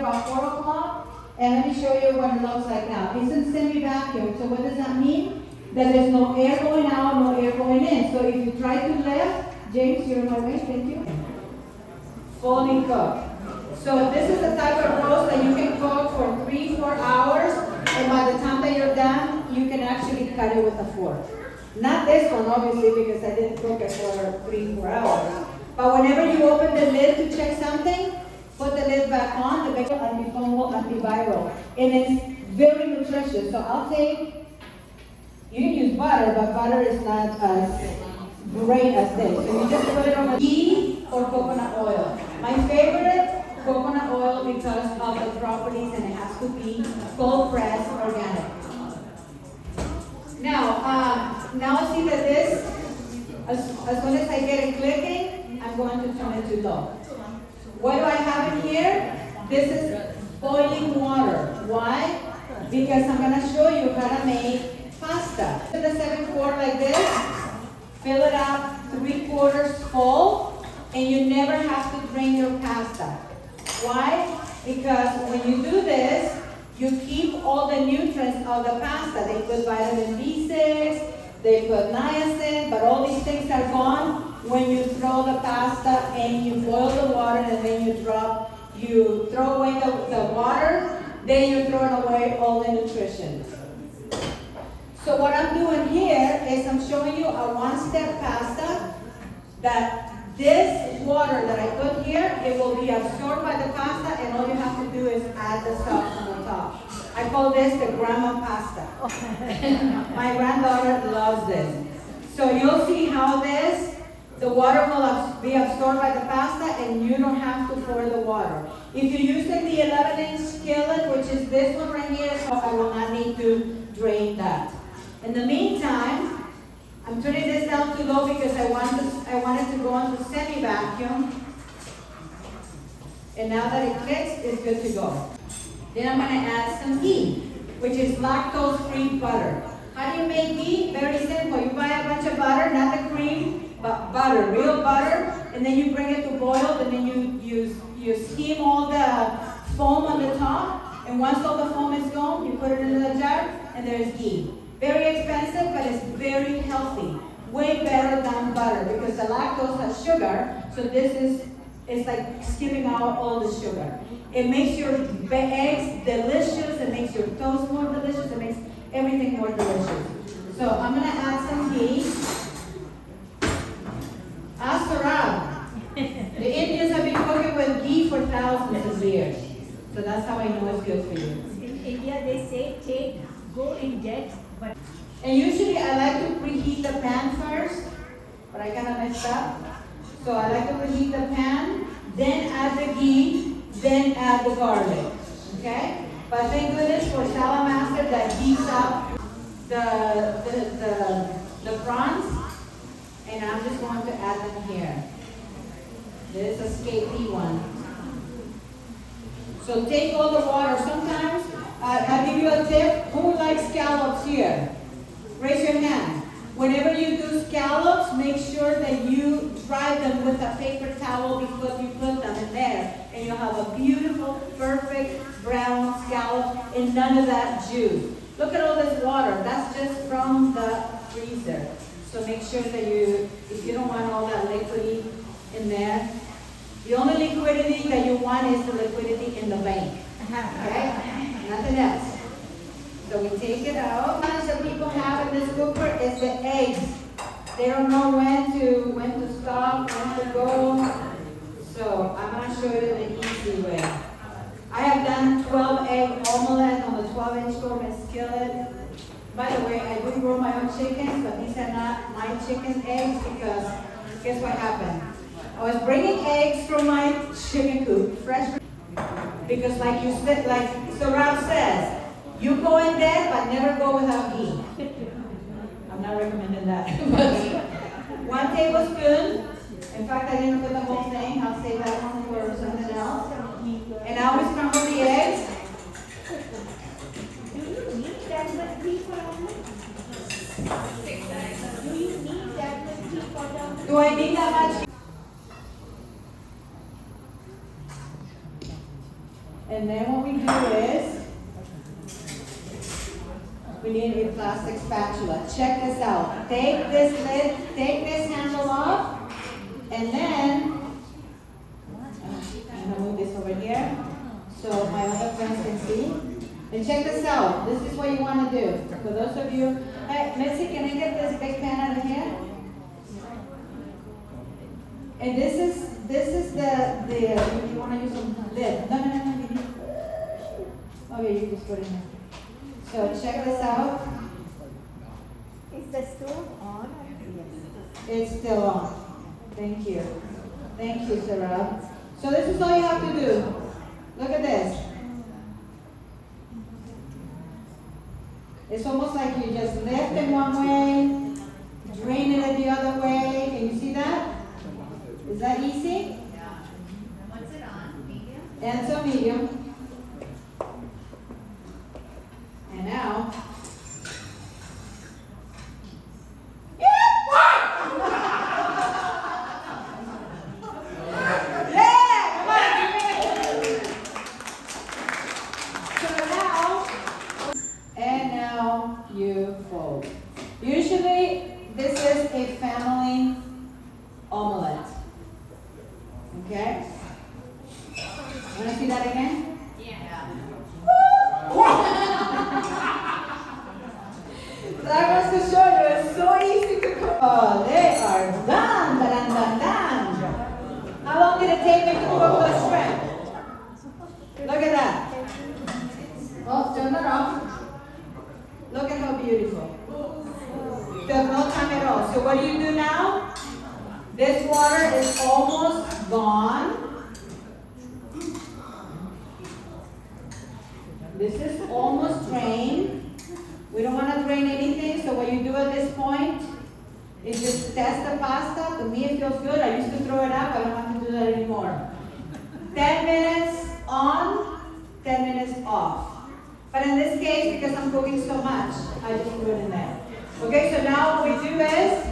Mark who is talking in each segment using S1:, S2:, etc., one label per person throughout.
S1: about 4 o'clock, and let me show you what it looks like now. It's in semi-vacuum, so what does that mean? That there's no air going out, no air going in. So if you try to lift, James, you're in my way, thank you. Fully cooked. So this is the type of roast that you can cook for 3-4 hours, and by the time that you're done, you can actually cut it with a fork. Not this one, obviously, because I didn't cook it for 3-4 hours. But whenever you open the lid to check something, put the lid back on, the bacon antifungal, antiviral. And it's very nutritious. So I'll take, you can use butter, but butter is not as great as this. So you just put it on the ghee or coconut oil. My favorite, coconut oil, because of the properties, and it has to be cold pressed organic. Now see that this, as soon as I get it clicking, I'm going to turn it to low. What do I have in here? This is boiling water. Why? Because I'm going to show you how to make pasta. Put the 7-quart like this, fill it up 3/4 full, and you never have to drain your pasta. Why? Because when you do this, you keep all the nutrients of the pasta. They put vitamin B6, they put niacin, but all these things are gone when you throw the pasta and you boil the water, and then you throw away the water, then you throw away all the nutrition. So what I'm doing here is I'm showing you a one-step pasta that this water that I put here, it will be absorbed by the pasta, and all you have to do is add the sauce on the top. I call this the grandma pasta. My granddaughter loves this. So you'll see how the water will be absorbed by the pasta, and you don't have to pour the water. If you're using the 11-inch skillet, which is this one right here, so I will not need to drain that. In the meantime, I'm turning this down to low because I wanted to go into semi-vacuum. And now that it clicks, it's good to go. Then I'm going to add some ghee, which is lactose-free butter. How do you make ghee? Very simple. You buy a bunch of butter, not the cream, but butter, real butter, and then you bring it to boil, and then you steam all the foam on the top, and once all the foam is gone, you put it in the jar, and there's ghee. Very expensive, but it's very healthy. Way better than butter, because the lactose has sugar, so it's like skipping out all the sugar. It makes your eggs delicious, it makes your toast more delicious, it makes everything more delicious. So I'm going to add some ghee. Asarab. The Indians have been cooking with ghee for thousands of years. So that's how I know it's good for you.
S2: In India, they say, go in debt. But
S1: and usually I like to preheat the pan first, but I kind of messed up. So I like to preheat the pan, then add the ghee, then add the garlic. Okay? But thank goodness for Saladmaster that heats up the prawns, and I'm just going to add them here. This is a escapee one. So take all the water. Sometimes I'll give you a tip. Who likes scallops here? Raise your hand. Whenever you do scallops, make sure that you dry them with a paper towel before you put them in there. And you'll have a beautiful, perfect brown scallop and none of that juice. Look at all this water. That's just from the freezer. So make sure that if you don't want all that liquidy in there, the only liquidity that you want is the liquidity in the bank. Okay? Nothing else. So we take it out. Sometimes that people have in this cooker is the eggs. They don't know when to stop, when to go. So I'm going to show you the easy way. I have done 12-egg omelette on the 12-inch gourmet skillet. By the way, I do grow my own chickens, but these are not my chicken eggs because guess what happened? I was bringing eggs from my chicken coop, fresh, because like you said, like Sarab says, you go in there, but never go without ghee. I'm not recommending that. But 1 tablespoon. In fact, I didn't put the whole thing. I'll save that one for something else. And I always scramble the eggs.
S2: do you need that much ghee for omelet? Do you need that much ghee for the omelet?
S1: Do I need that much? And then what we do is, we need a plastic spatula. Check this out. Take this lid, take this handle off, and then, I'm gonna move this over here so my other friends can see. And check this out. This is what you want to do. For those of you, hey, Mitzi, can I get this big pan out of here? And this is the you want to use some lid. No. Okay, you just put it in. So check this out.
S2: Is the stove on? Yes.
S1: It's still on. Thank you. Thank you, Sarah. So this is all you have to do. Look at this. It's almost like you just lift it one way, drain it the other way. Can you see that? Is that easy?
S3: Yeah. What's it on? Medium?
S1: And so medium. And now. You fold. Usually, this is a family omelette. Okay? Want to see that again?
S3: Yeah.
S1: That was to show you, it's so easy to cook. Oh, they are done. Done. How long did it take me to cook the shrimp? Look at that. Oh, turn it off. Look at how beautiful. There's no time at all. So what do you do now? This water is almost gone. This is almost drained. We don't want to drain anything, so what you do at this point is just test the pasta. To me it feels good. I used to throw it up. I don't want to do that anymore. 10 minutes on, 10 minutes off. But in this case, because I'm cooking so much, I just put it in there. Okay, so now what we do is,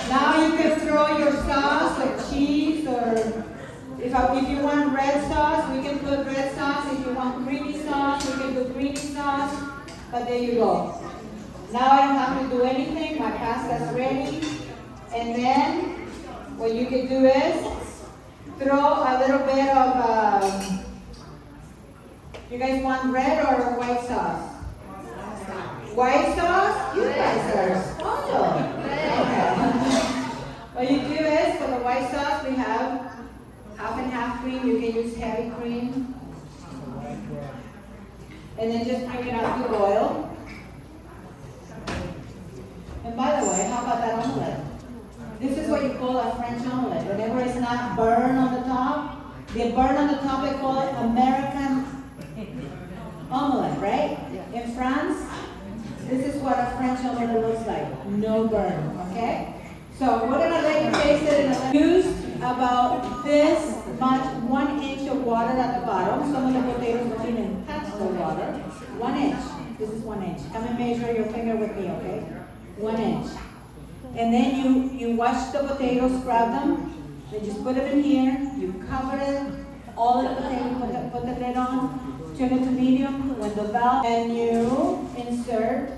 S1: now you can throw your sauce or cheese, or if you want red sauce, we can put red sauce. If you want creamy sauce, we can do creamy sauce. But there you go. Now I don't have to do anything. My pasta's ready. And then what you can do is throw a little bit of, you guys want red or white sauce? White sauce? You guys are spoiled. Okay. What you do is, for the white sauce, we have half and half cream. You can use heavy cream. And then just bring it up to boil. And by the way, how about that omelet? This is what you call a French omelet. Whenever it's not burned on the top, they burn on the top, they call it American omelet, right? In France, this is what a French omelet looks like. No burn, okay? So we're gonna let you taste it. Used about this much, 1 inch of water at the bottom. Some of the potatoes don't even touch the water. 1 inch. This is 1 inch. Come and measure your finger with me, okay? 1 inch. And then you wash the potatoes, scrub them, then just put them in here, you cover it, all of the potatoes, put the lid on, turn it to medium, when the valve, and you insert,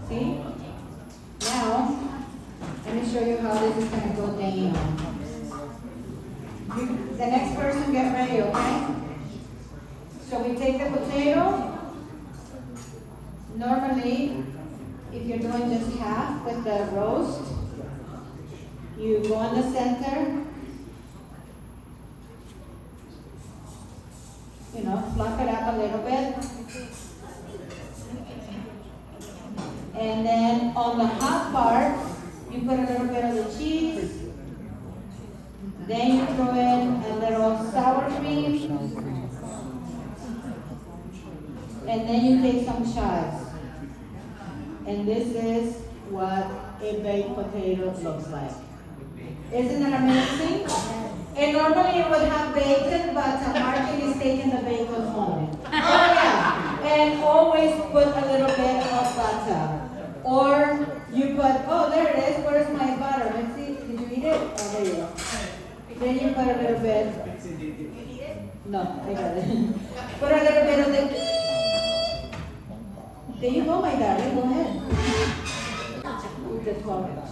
S1: see? Now, let me show you how this is going to go down. The next person get ready, okay? So we take the potato. Normally, if you're doing just half with the roast, you go in the center, fluff it up a little bit. And then on the hot part, you put a little bit of the cheese. Then you throw in a little sour cream. And then you take some chives. And this is what a baked potato looks like. Isn't it amazing? And normally it would have bacon, but Martin is taking the bacon home. Oh yeah. And always put a little bit butter. Or you put, oh, there it is. Where's my butter? Let's see. Did you eat it? Oh, there you go. Then you put a little bit. No, I got it. Put a little bit of the. There you go, my darling. Go ahead. With the 12 inch.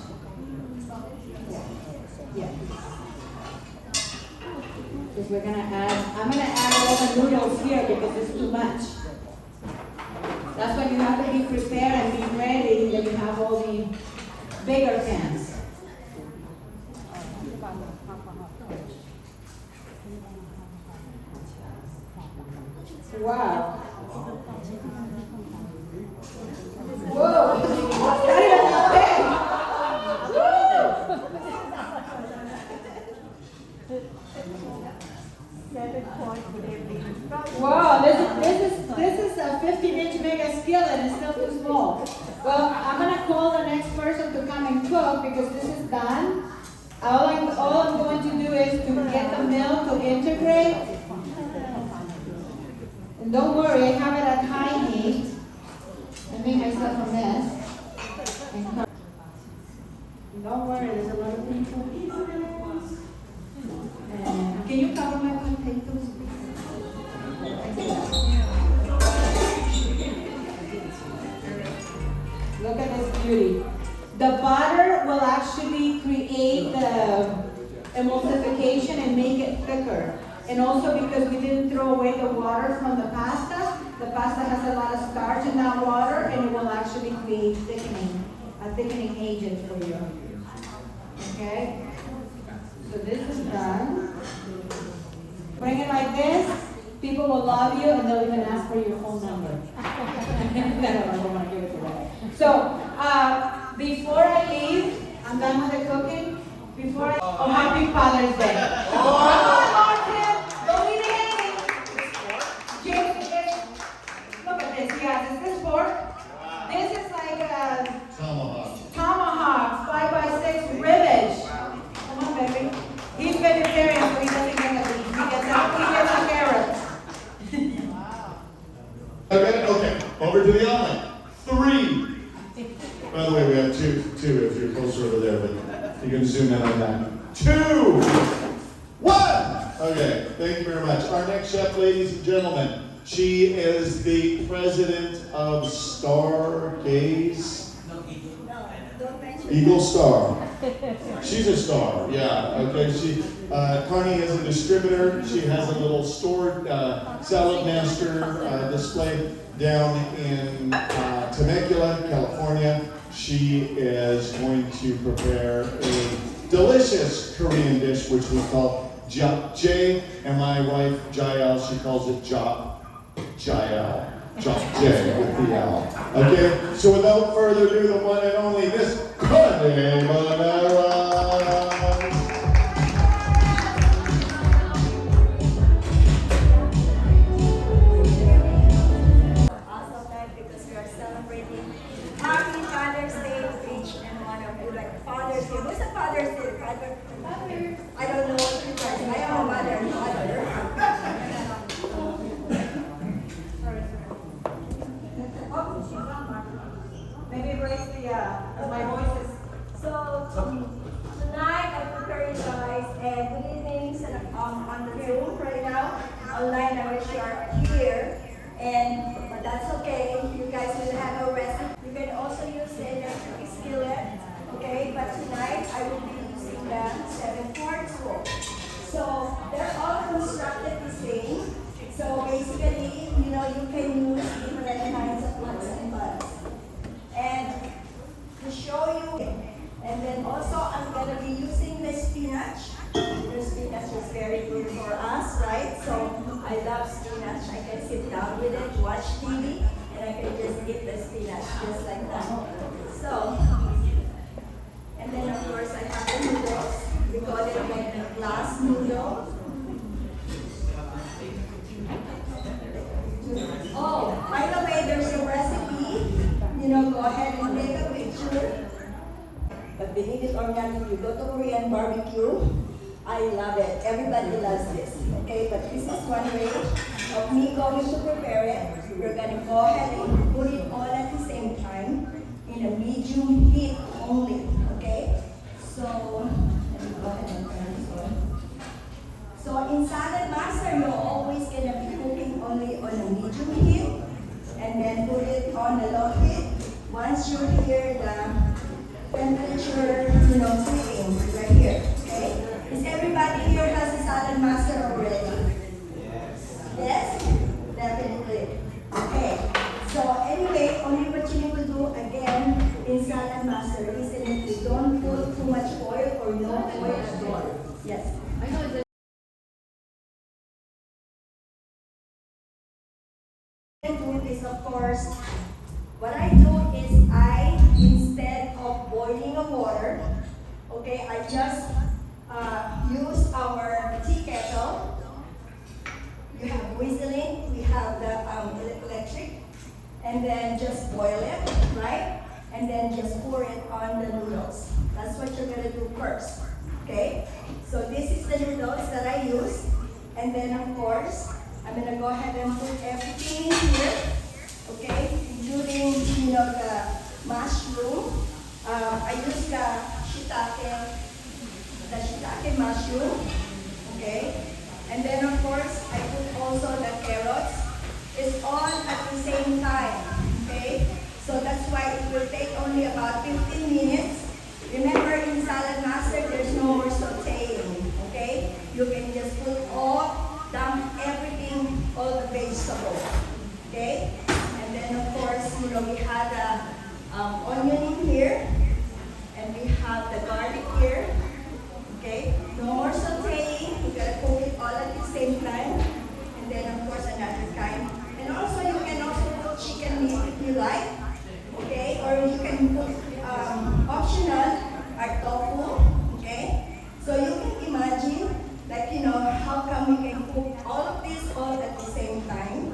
S1: Yeah. Because we're gonna add. I'm gonna add all the noodles here because it's too much. That's why you have to be prepared and be ready that you have all the bigger pans. Wow. Whoa. That is not bad. Wow, this is a 15-inch mega skillet and it's still too small. Well, I'm gonna call the next person to come and cook because this is done. All I'm going to do is to get the milk to integrate. And don't worry, I have it at high heat. I made myself a mess. And don't worry, there's a lot of people. And can you cover my potatoes? Look at this beauty. The butter will actually create the emulsification and make it thicker. And also because we didn't throw away the water from the pasta has a lot of starch in that water and it will actually create a thickening agent for you. Okay? So this is done. Bring it like this. People will love you and they'll even ask for your phone number. I don't want to give it to them. So, before I leave, I'm done with the cooking. Oh, happy Father's Day. Don't eat anything. Look at this. Yes, is this pork? This is like a tomahawk 5x6 ribage. Come on, baby. He's vegetarian, so he doesn't get the beef. He gets a carrot.
S4: Okay, over to the omelet. 3. By the way, we have two if you're closer over there, but you can zoom in on that. 2, 1. Okay, thank you very much. Our next chef, ladies and gentlemen, she is the president of Stargaze. Eagle Star. She's a star, yeah. Okay, Carney is a distributor. She has a little store, Saladmaster display down in Temecula, California. She is going to prepare a delicious Korean dish, which we call japchae, and my wife, Jael, she calls it Jael. Japchae with the L. Okay, so without further ado, the one and only Miss Pinay.
S2: Awesome night because we are celebrating Happy Father's Day to each and one of you. Like Father's Day. Who's a Father's Day? Father? I don't know what you guys. I am a mother.
S1: Maybe raise my voice is.
S2: So tonight I prepare you guys and good evening on the Zoom right now. Online I wish you are here. But that's okay. You guys will have a recipe. You can also use the electric skillet. Okay, but tonight I will be using the 7-quart scoop. So they're all constructed the same. So basically, you can use different kinds of pots and pans. And to show you, and then also I'm going to be using the spinach. The spinach is very good for us, right? So I love spinach. I can sit down with it, watch TV, and I can just eat the spinach just like that. So, and then of course I have the noodles. We call it like the glass noodle. Oh, by the way, there's a recipe. Go ahead and take a picture. But believe it or not, if you go to Korean barbecue, I love it. Everybody loves this. Okay, but this is one way of me going to prepare it. We're going to go ahead and put it all at the same time. then put it on the low heat. Once you hear the temperature, clicking right here, okay? Is everybody here has a Saladmaster already? Yes? Definitely. Okay. So anyway, only what you need to do again in Saladmaster is that you don't put too much oil or no oil at all. Yes.
S3: I know that.
S2: Do is of course, what I do is instead of boiling the water, okay, I just use our tea kettle. You have whistling, we have the electric, and then just boil it, right? And then just pour it on the noodles. That's what you're gonna do first, okay? So this is the noodles that I use, and then of course, I'm gonna go ahead and put everything in here, okay? Including, the mushroom. I use the shiitake mushroom, okay? And then of course, I put also the carrots. It's all at the same time, okay? So that's why it will take only about 15 minutes. Remember, in Saladmaster, there's no more sauteing, okay? You can just dump everything, all the vegetables, okay? And then of course, we have the onion in here, and we have the garlic here, okay? No more sauteing, you gotta cook it all at the same time. And then of course another kind. And also you can also put chicken meat if you like, okay? Or you can put optional or tofu, okay? So you can imagine, like, how come we can cook all of this all at the same time.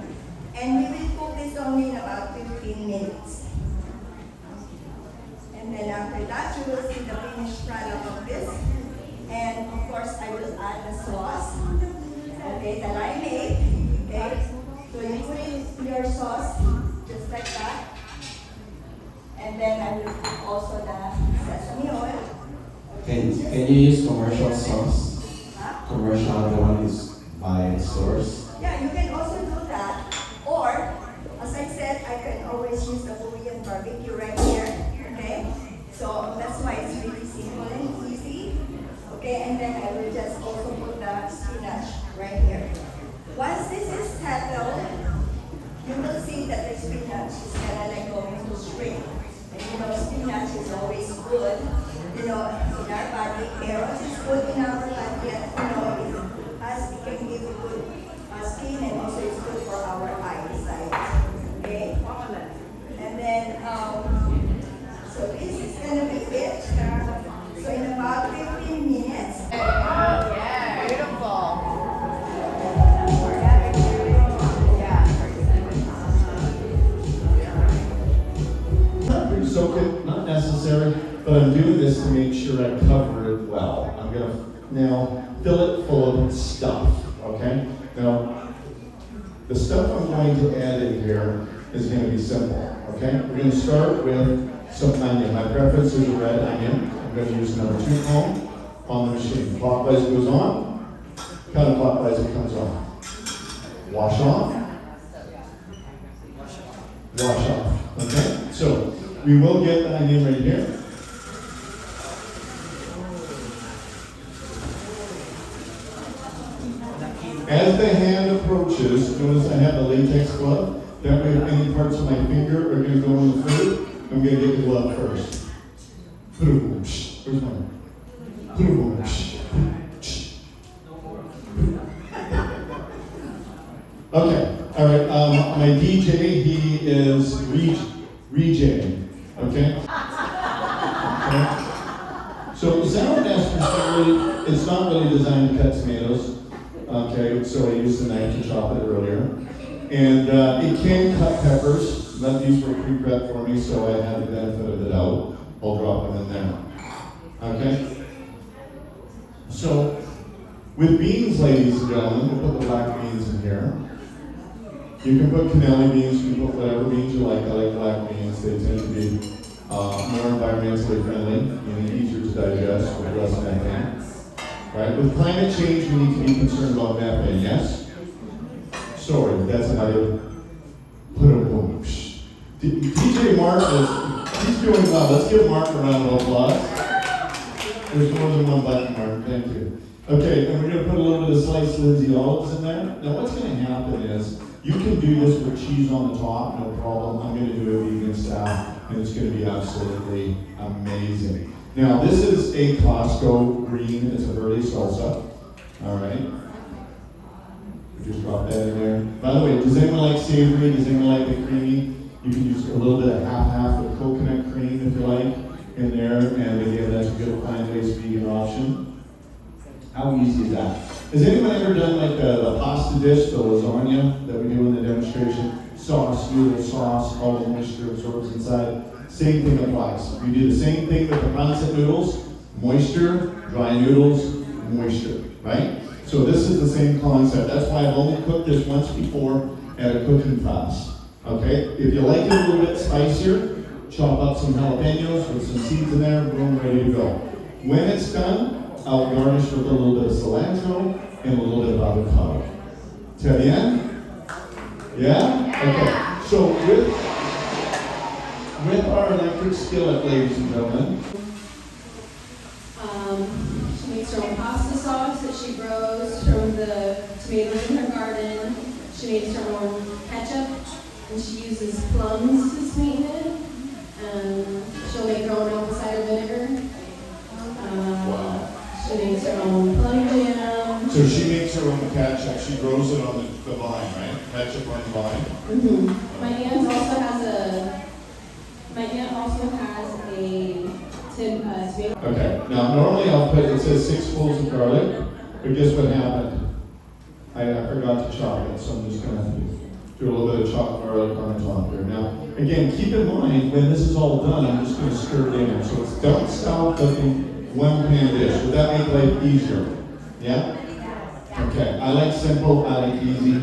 S2: And we will cook this only in about 15 minutes. And then after that, you will see the finished product of this. And of course, I will add the sauce, okay, that I made, okay? So you put in your sauce, just like that. And then I will put also the sesame oil.
S5: Can you use commercial sauce?
S2: Huh?
S5: Commercial, the one is by stores?
S2: Yeah, you can also do that. Or, as I said, I can always use the Korean barbecue right here, okay? So that's why it's really simple and easy. Okay, and then I will just also put the spinach right here. Once this is settled, you will see that the spinach is kind of going to shrink. And spinach is always good, in our body. Carrots is good in our body, it can give you good skin, and also it's good for our eyesight. Okay? And then, so this is gonna be it. So in about 15 minutes.
S3: Yeah, beautiful.
S4: Soak it, not necessary, but I'm doing this to make sure I cover it well. I'm gonna now fill it full of stuff, okay? Now, the stuff I'm going to add in here is gonna be simple, okay? We're gonna start with some onion. My preference is a red onion. I'm gonna use number 2 comb on the machine. Clockwise it goes on, counterclockwise it comes off. Wash off. Wash off, okay? So, we will get the onion right here. As the hand approaches, notice I have the latex glove. That way, if any parts of my finger are going to go in the food, I'm going to get the glove first. Where's mine? Okay, all right. My DJ, he is Rejay. Okay? Okay? So Saladmaster it's not really designed to cut tomatoes. Okay, so I used the knife to chop it earlier. And it can cut peppers. None of these were pre-prepped for me, so I had the benefit of the doubt. I'll drop them in there. Okay? So, with beans, ladies and gentlemen, we'll put the black beans in here. You can put cannelli beans, you can put whatever beans you like. I like black beans. They tend to be more environmentally friendly, meaning easier to digest with less methane. Right? With climate change, we need to be concerned about methane, yes? Sorry, that's another boom. DJ Mark he's doing well. Let's give Mark a round of applause. There's more than one button, Mark. Thank you. Okay, and we're going to put a little bit of sliced Lindsay olives in there. Now what's going to happen is, you can do this with cheese on the top, no problem. I'm going to do it vegan style, and it's going to be absolutely amazing. Now this is a Costco green. It's a verde salsa. All right. Just drop that in there. By the way, does anyone like savory? Does anyone like the creamy? You can use a little bit of half of coconut cream if you like in there, and again, that's a good plant-based vegan option. How easy is that? Has anyone ever done like the pasta dish, the lasagna that we do in the demonstration? Sauce, noodle sauce, all the moisture absorbs inside. Same thing applies. We do the same thing with the pancit noodles. Moisture, dry noodles, moisture, right? So this is the same concept. That's why I've only cooked this once before at a cooking class. Okay? If you like it a little bit spicier, chop up some jalapenos with some seeds in there, boom, ready to go. When it's done, I'll garnish with a little bit of cilantro and a little bit of avocado. Très bien? Yeah? Okay. So with our electric skillet, ladies and gentlemen,
S6: she makes her own pasta sauce that she grows from the tomatoes in her garden. She makes her own ketchup, and she uses plums to sweeten it. She'll make her own apple cider vinegar. She makes her own plum jam.
S4: so she makes her own ketchup. She grows it on the vine, right? Ketchup on the vine.
S6: Mm-hmm. My aunt also has a tomato.
S4: Okay. Now normally I'll put, it says 6 cloves of garlic, but guess what happened? I forgot to chop it, so I'm just gonna do a little bit of chopped garlic on the top there. Now, again, keep in mind, when this is all done, I'm just gonna stir it in there. So it's don't stop cooking one pan dish. Would that make life easier? Yeah? Okay, I like simple, I like easy.